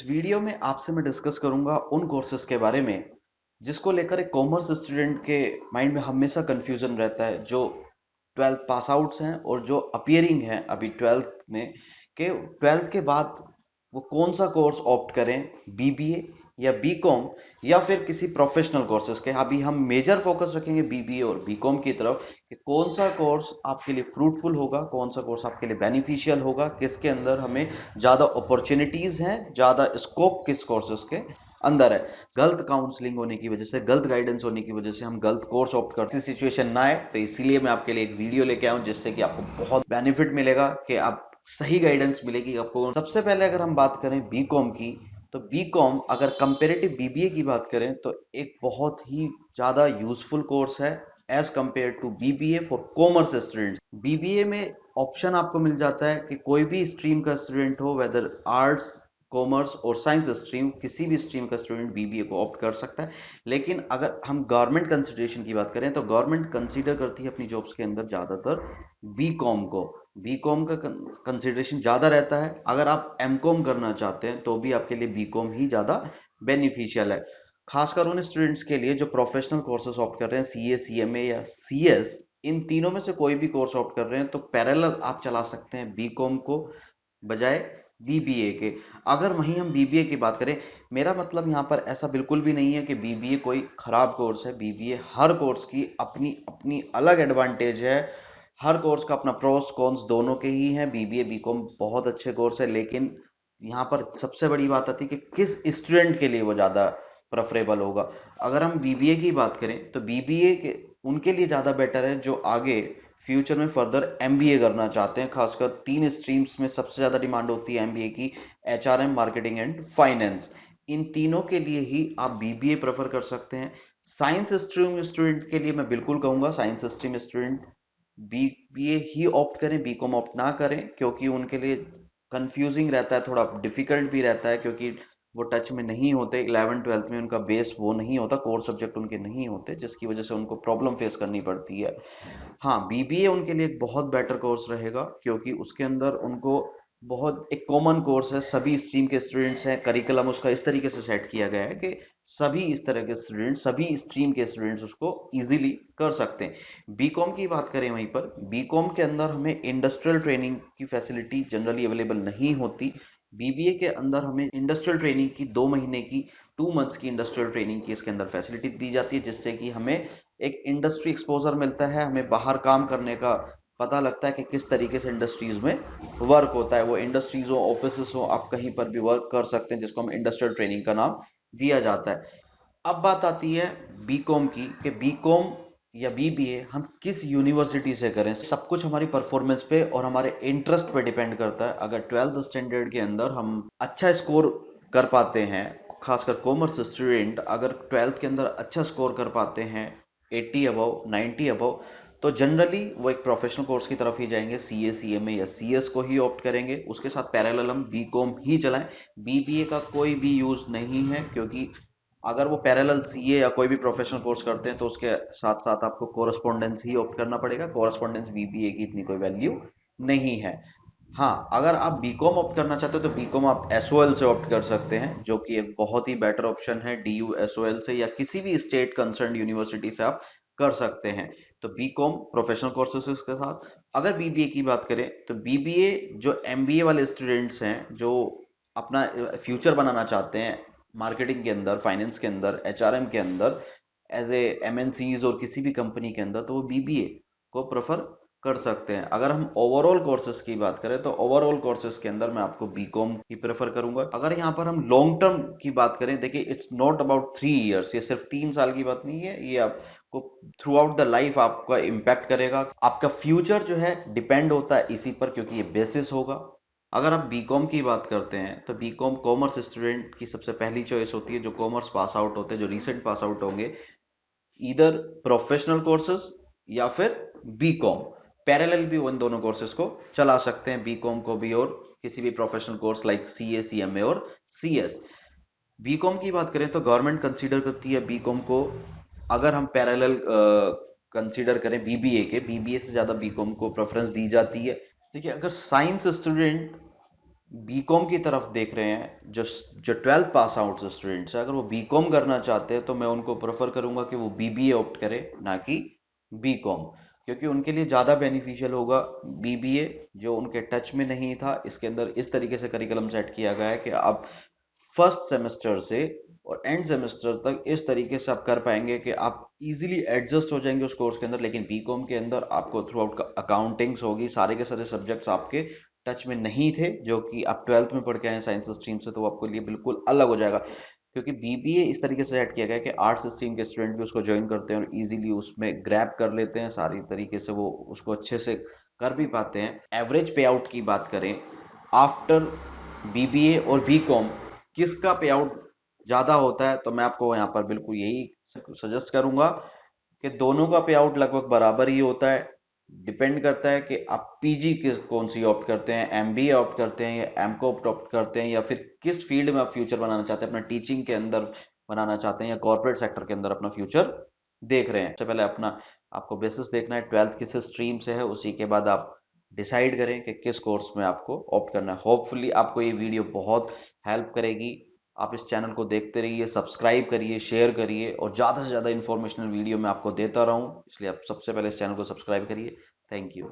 इस वीडियो में आपसे मैं डिस्कस करूंगा उन कोर्सेज के बारे में जिसको लेकर एक कॉमर्स स्टूडेंट के माइंड में हमेशा कंफ्यूजन रहता है, जो 12th पास आउट्स हैं और जो अपियरिंग हैं अभी 12th में, कि 12th के बाद वो कौन सा कोर्स ऑप्ट करें, बीबीए या बीकॉम या फिर किसी प्रोफेशनल कोर्सेज के। अभी हम मेजर फोकस रखेंगे बीबीए और बीकॉम की तरफ कि कौन सा कोर्स आपके लिए फ्रूटफुल होगा, कौन सा कोर्स आपके लिए बेनिफिशियल होगा, किसके अंदर हमें ज्यादा अपॉर्चुनिटीज हैं, ज्यादा स्कोप किस कोर्सेज के अंदर है। गलत काउंसलिंग होने की वजह से, गलत गाइडेंस होने की वजह से हम गलत कोर्स ऑप्ट करते हैं, ऐसी सिचुएशन ना आए, तो इसीलिए मैं आपके लिए एक वीडियो लेके आया हूं जिससे कि आपको बहुत बेनिफिट मिलेगा, कि आप सही गाइडेंस मिलेगी आपको। सबसे पहले अगर हम बात करें बीकॉम की, तो बीकॉम अगर कंपेरेटिव बीबीए की बात करें तो एक बहुत ही ज्यादा यूजफुल कोर्स है as compare to BBA for commerce students. BBA में ऑप्शन आपको मिल जाता है कि कोई भी स्ट्रीम का स्टूडेंट हो, वेदर आर्ट्स, कॉमर्स और साइंस स्ट्रीम, किसी भी स्ट्रीम का स्टूडेंट बीबीए को ऑप्ट कर सकता है। लेकिन अगर हम गवर्नमेंट कंसिडरेशन की बात करें तो गवर्नमेंट कंसीडर करती है अपनी जॉब्स के अंदर ज्यादातर बीकॉम को। बीकॉम का कंसिडरेशन ज्यादा रहता है। अगर आप एमकॉम करना चाहते हैं तो भी आपके लिए बीकॉम ही ज्यादा बेनिफिशियल है, खासकर उन स्टूडेंट्स के लिए जो प्रोफेशनल कोर्सेज ऑप्ट कर रहे हैं, सीए, सीएमए या सीएस। इन तीनों में से कोई भी कोर्स ऑप्ट कर रहे हैं तो पैरेलल आप चला सकते हैं बीकॉम को बजाय बीबीए के। अगर वहीं हम बीबीए की बात करें, मेरा मतलब यहां पर ऐसा बिल्कुल भी नहीं है कि बीबीए कोई खराब कोर्स है। बीबीए हर कोर्स की अपनी अपनी अलग एडवांटेज है, हर कोर्स का अपना प्रोस कॉन्स दोनों के ही हैं। बीबीए बीकॉम बहुत अच्छे कोर्स है, लेकिन यहाँ पर सबसे बड़ी बात आती है कि किस स्टूडेंट के लिए वो ज्यादा प्रेफरेबल होगा। अगर हम बीबीए की बात करें तो बीबीए के उनके लिए ज्यादा बेटर है जो आगे फ्यूचर में फर्दर एमबीए करना चाहते हैं। खासकर तीन स्ट्रीम्स में सबसे ज्यादा डिमांड होती है एमबीए की, एचआरएम, मार्केटिंग एंड फाइनेंस। इन तीनों के लिए ही आप बीबीए प्रेफर कर सकते हैं। साइंस स्ट्रीम स्टूडेंट के लिए मैं बिल्कुल कहूंगा साइंस स्ट्रीम स्टूडेंट बीबीए ही ऑप्ट करें, बीकॉम ऑप्ट ना करें, क्योंकि उनके लिए कंफ्यूजिंग रहता है, थोड़ा डिफिकल्ट भी रहता है, क्योंकि वो टच में नहीं होते 11th-12th में, उनका बेस वो नहीं होता, कोर सब्जेक्ट उनके नहीं होते, जिसकी वजह से उनको प्रॉब्लम फेस करनी पड़ती है। हाँ, बीबीए उनके लिए एक बहुत बेटर कोर्स रहेगा, क्योंकि उसके अंदर उनको बहुत एक कॉमन कोर्स है, सभी स्ट्रीम के स्टूडेंट्स हैं, करिकुलम उसका इस तरीके से सेट किया गया है कि सभी इस तरह के स्टूडेंट, सभी स्ट्रीम के स्टूडेंट्स उसको इजीली कर सकते हैं। बीकॉम की बात करें वहीं पर, बीकॉम के अंदर हमें इंडस्ट्रियल ट्रेनिंग की फैसिलिटी जनरली अवेलेबल नहीं होती। बीबीए के अंदर हमें इंडस्ट्रियल ट्रेनिंग की 2 महीने की, 2 मंथ्स की इंडस्ट्रियल ट्रेनिंग की इसके अंदर फैसिलिटी दी जाती है, जिससे कि हमें एक इंडस्ट्री एक्सपोजर मिलता है, हमें बाहर काम करने का पता लगता है कि किस तरीके से इंडस्ट्रीज में वर्क होता है। वो इंडस्ट्रीज हो, ऑफिस हो, आप कहीं पर भी वर्क कर सकते हैं, जिसको हम इंडस्ट्रियल ट्रेनिंग का नाम दिया जाता है। अब बात आती है बीकॉम की, कि बीकॉम या बीबीए हम किस यूनिवर्सिटी से करें। सब कुछ हमारी परफॉर्मेंस पे और हमारे इंटरेस्ट पे डिपेंड करता है। अगर 12th स्टैंडर्ड के अंदर हम अच्छा स्कोर कर पाते हैं, खासकर कॉमर्स स्टूडेंट अगर 12th के अंदर अच्छा स्कोर कर पाते हैं, 80 अबव, 90 अबव, तो जनरली वो एक प्रोफेशनल कोर्स की तरफ ही जाएंगे, सीए, सीएमए या सीएस को ही ऑप्ट करेंगे। उसके साथ पैरेलल हम बीकॉम ही चलाएं। बीबीए का कोई भी यूज नहीं है, क्योंकि अगर वो पैरेलल सीए या कोई भी प्रोफेशनल कोर्स करते हैं तो उसके साथ साथ आपको कोरस्पोंडेंस ही ऑप्ट करना पड़ेगा। कोरस्पोंडेंस बीबीए की इतनी कोई वैल्यू नहीं है। हाँ, अगर आप बीकॉम ऑप्ट करना चाहते हो तो बीकॉम आप एसओएल से ऑप्ट कर सकते हैं, जो कि एक बहुत ही बेटर ऑप्शन है। डीयू एसओएल से या किसी भी स्टेट कंसर्न यूनिवर्सिटी से आप कर सकते हैं। तो बीकॉम प्रोफेशनल कोर्सेज के साथ। अगर बीबीए की बात करें तो बीबीए जो एमबीए वाले स्टूडेंट्स हैं, जो अपना फ्यूचर बनाना चाहते हैं मार्केटिंग के अंदर, फाइनेंस के अंदर, एचआरएम के अंदर, एज ए एमएनसीज और किसी भी कंपनी के अंदर, तो वो बीबीए को प्रेफर कर सकते हैं। अगर हम ओवरऑल कोर्सेज की बात करें तो ओवरऑल कोर्सेज के अंदर मैं आपको बीकॉम ही प्रेफर करूंगा। अगर यहाँ पर हम लॉन्ग टर्म की बात करें, देखिए इट्स नॉट अबाउट 3 इयर्स, ये सिर्फ 3 साल की बात नहीं है, ये आपको थ्रू आउट द लाइफ आपका इम्पैक्ट करेगा। आपका फ्यूचर जो है डिपेंड होता है इसी पर, क्योंकि ये बेसिस होगा। अगर आप बीकॉम की बात करते हैं तो बीकॉम कॉमर्स स्टूडेंट की सबसे पहली चॉइस होती है, जो कॉमर्स पास आउट होते हैं, जो रिसेंट पास आउट होंगे, इधर प्रोफेशनल कोर्सेज या फिर बीकॉम। पैरेलल भी उन दोनों कोर्सेज को चला सकते हैं, बीकॉम को भी और किसी भी professional course like CA, CMA और सीएस। बीकॉम की बात करें तो गवर्नमेंट कंसीडर करती है बीकॉम को, अगर हम पैरेलल कंसीडर करें बीबीए के, बीबीए से ज्यादा बीकॉम को प्रेफरेंस दी जाती है। देखिए, अगर साइंस स्टूडेंट बीकॉम की तरफ देख रहे हैं, जो जो 12th पास आउट स्टूडेंट्स हैं, अगर वो बीकॉम करना चाहते हैं तो मैं उनको प्रेफर करूंगा कि वो बीबीए ऑप्ट करें, ना कि बीकॉम, क्योंकि उनके लिए ज़्यादा बेनिफिशियल होगा बीबीए, जो उनके टच में नहीं था। इसके अंदर इस तरीके से करिकुलम सेट किया गया है कि आप फर्स्ट सेमेस्टर से और एंड सेमेस्टर तक इस तरीके से आप कर पाएंगे कि आप इजीली एडजस्ट हो जाएंगे उस कोर्स के अंदर। लेकिन बीकॉम के अंदर आपको थ्रू आउट अकाउंटिंग्स होगी, सारे के सारे सब्जेक्ट्स आपके टच में नहीं थे, जो कि आप 12th में पढ़ के आए साइंस स्ट्रीम से, तो वो आपके लिए बिल्कुल अलग हो जाएगा। क्योंकि बीबीए इस तरीके से सेट किया गया है कि आर्ट्स स्ट्रीम के स्टूडेंट भी उसको ज्वाइन करते हैं और इजीली उसमें ग्रैब कर लेते हैं, सारी तरीके से वो उसको अच्छे से कर भी पाते हैं। एवरेज पे आउट की बात करें आफ्टर बीबीए और बीकॉम, किसका पे आउट ज्यादा होता है, तो मैं आपको यहाँ पर बिल्कुल यही सजेस्ट करूंगा कि दोनों का पे आउट लगभग बराबर ही होता है। डिपेंड करता है कि आप पीजी किस कौन सी ऑप्ट करते हैं, एमबीए ऑप्ट करते हैं या एमकॉम ऑप्ट करते हैं, या फिर किस फील्ड में आप फ्यूचर बनाना चाहते हैं, अपना टीचिंग के अंदर बनाना चाहते हैं या कॉर्पोरेट सेक्टर के अंदर अपना फ्यूचर देख रहे हैं। सबसे पहले अपना आपको बेसिस देखना है 12th किस स्ट्रीम से है, उसी के बाद आप डिसाइड करें कि किस कोर्स में आपको ऑप्ट करना है। होपफुली आपको ये वीडियो बहुत हेल्प करेगी। आप इस चैनल को देखते रहिए, सब्सक्राइब करिए, शेयर करिए, और ज़्यादा से ज़्यादा इन्फॉर्मेशनल वीडियो मैं आपको देता रहूं, इसलिए आप सबसे पहले इस चैनल को सब्सक्राइब करिए। Thank you.